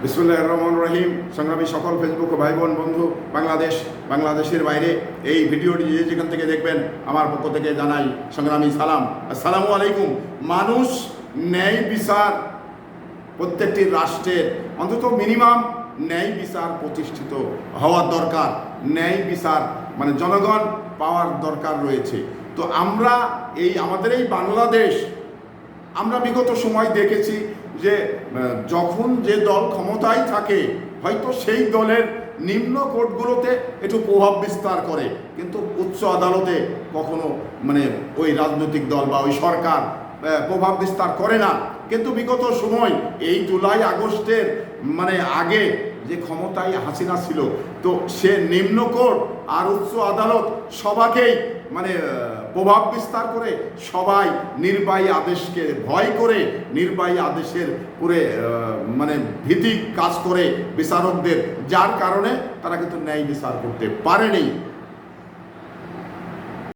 বিসমিল্লাহির রহমানির রহিম। সংগ্রামী সকল ফেসবুক ভাই বোন বন্ধু, বাংলাদেশের বাইরে এই ভিডিওটি যে যেখান থেকে দেখবেন আমার পক্ষ থেকে জানাই সংগ্রামী সালাম। আসসালামু আলাইকুম। মানুষ ন্যায় বিচার প্রত্যেকটি রাষ্ট্রের অন্তত মিনিমাম ন্যায় বিচার প্রতিষ্ঠিত হওয়ার দরকার। ন্যায় বিচার মানে জনগণ পাওয়ার দরকার রয়েছে। তো আমরা আমাদের এই বাংলাদেশ, আমরা বিগত সময় দেখেছি যে যখন যে দল ক্ষমতায় থাকে হয়তো সেই দলের নিম্ন কোর্টগুলোতে একটু প্রভাব বিস্তার করে, কিন্তু উচ্চ আদালতে কখনো ওই রাজনৈতিক দল বা ওই সরকার প্রভাব বিস্তার করে না। কিন্তু বিগত সময় এই জুলাই আগস্টের আগে যে ক্ষমতায় হাসিনা ছিল, তো সে নিম্ন কোর্ট আর উচ্চ আদালত সবাকেই প্রভাব বিস্তার করে সবাই নির্বাহী আদেশকে ভয় করে, নির্বাহী আদেশের পুরে ভীতি কাজ করে বিচারকদের, যার কারণে তারা কিন্তু ন্যায় বিচার করতে পারেনি।